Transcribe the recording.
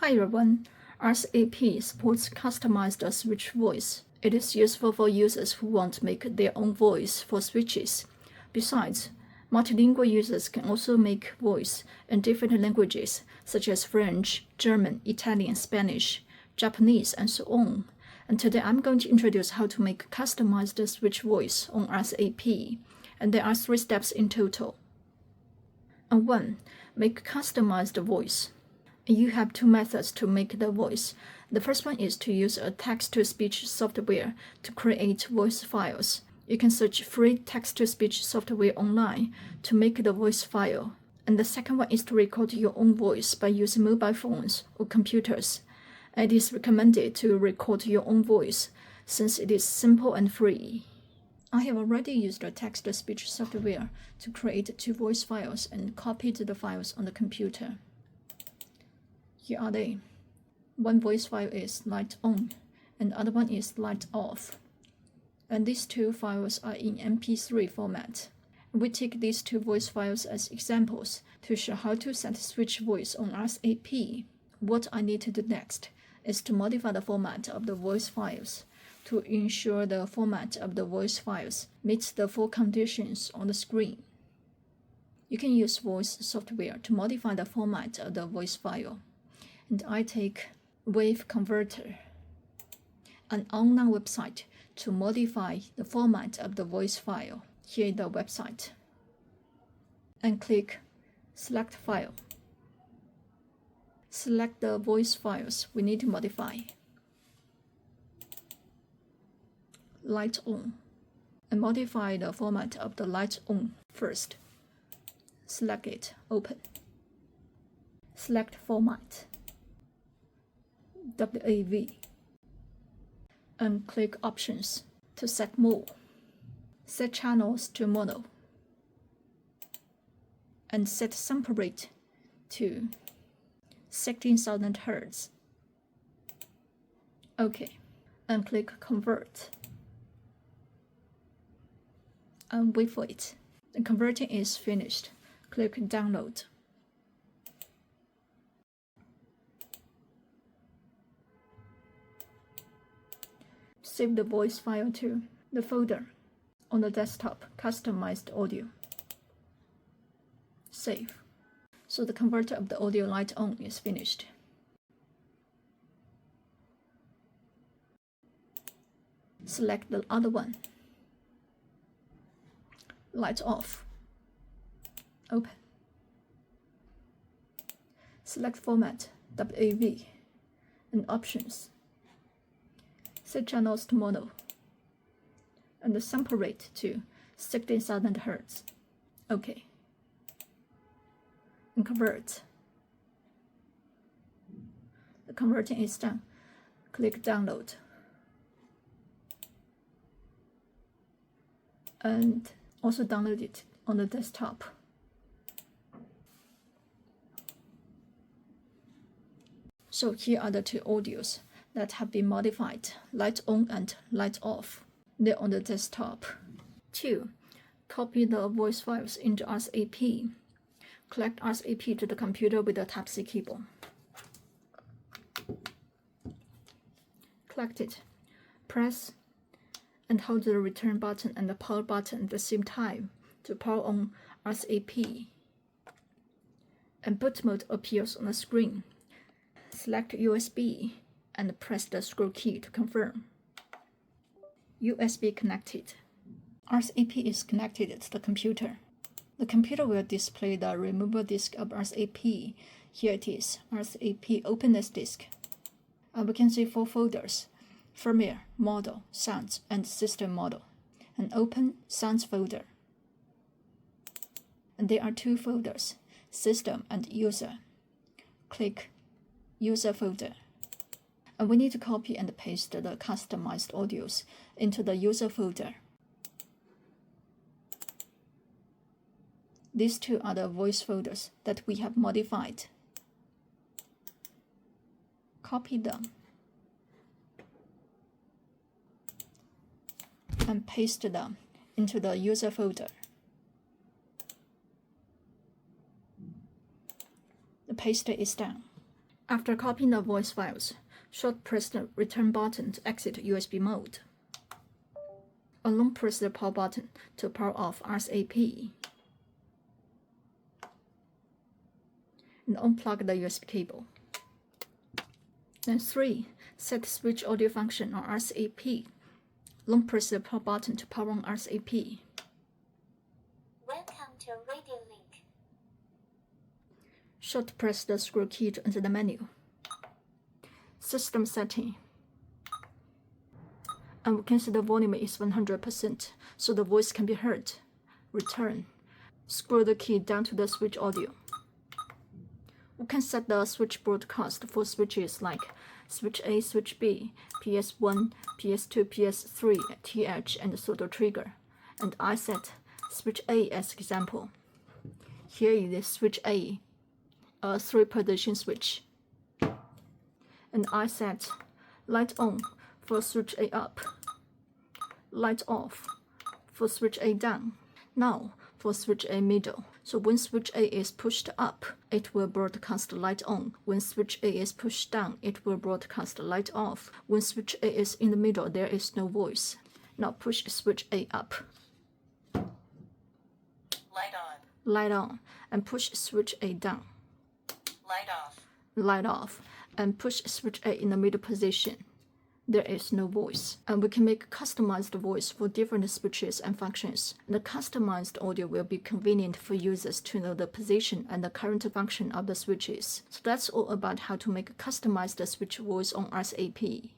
Hi everyone, RC8P supports customized switch voice. It is useful for users who want to make their own voice for switches. Besides, multilingual users can also make voice in different languages such as French, German, Italian, Spanish, Japanese, and so on. And today I'm going to introduce how to make customized switch voice on RC8P. And there are 3 steps in total. And 1. Make customized voice. You have 2 methods to make the voice. The first one is to use a text-to-speech software to create voice files. You can search free text-to-speech software online to make the voice file. And the second one is to record your own voice by using mobile phones or computers. It is recommended to record your own voice since it is simple and free. I have already used the text-to-speech software to create 2 voice files and copied the files on the computer. Here are they. One voice file is light on, and the other one is light off. And these 2 files are in MP3 format. We take these 2 voice files as examples to show how to set switch voice on RC8P. What I need to do next is to modify the format of the voice files to ensure the format of the voice files meets the 4 conditions on the screen. You can use voice software to modify the format of the voice file. And I take Wave Converter, an online website, to modify the format of the voice file. Here is the website. And click Select File. Select the voice files we need to modify. Light on. And modify the format of the light on first. Select it, open. Select Format. WAV, and click Options to set more. Set channels to mono, and set sample rate to 16,000 Hz. OK, and click Convert, and wait for it. The converting is finished. Click Download. Save the voice file to the folder on the desktop, Customized Audio. Save. So the converter of the audio light on is finished. Select the other one. Light off. Open. Select Format, WAV, and Options. Set channels to mono, and the sample rate to 16,000 Hz. OK. And convert. The converting is done. Click Download. And also download it on the desktop. So here are the 2 audios that have been modified, light on and light off. They're on the desktop. 2. Copy the voice files into RC8P. Collect RC8P to the computer with the Type-C cable. Collect it. Press and hold the return button and the power button at the same time to power on RC8P. And boot mode appears on the screen. Select USB and press the scroll key to confirm. USB connected. RC8P is connected to the computer. The computer will display the removable disk of RC8P. Here it is, RC8P openness disk. We can see 4 folders: Firmware, Model, Sounds, and System Model. An open Sounds folder. And there are 2 folders, System and User. Click User folder. And we need to copy and paste the customized audios into the user folder. These 2 are the voice folders that we have modified. Copy them and paste them into the user folder. The paste is done. After copying the voice files, short press the return button to exit USB mode. Or long press the power button to power off RC8P. And unplug the USB cable. Then 3. Set switch audio function on RC8P. Long press the power button to power on RC8P. Welcome to RadioLink. Short press the scroll key to enter the menu. System setting. And we can see the volume is 100%, so the voice can be heard. Return. Scroll the key down to the switch audio. We can set the switch broadcast for switches like switch A, switch B, PS1, PS2, PS3, TH, and pseudo trigger. And I set switch A as example. Here is switch A, a 3-position switch. And I set light on for switch A up, light off for switch A down. Now for switch A middle. So when switch A is pushed up, it will broadcast light on. When switch A is pushed down, it will broadcast light off. When switch A is in the middle, there is no voice. Now push switch A up. Light on. Light on. And push switch A down. Light off. Light off. And push switch A in the middle position. There is no voice. And we can make customized voice for different switches and functions. The customized audio will be convenient for users to know the position and the current function of the switches. So that's all about how to make a customized switch voice on RC8P.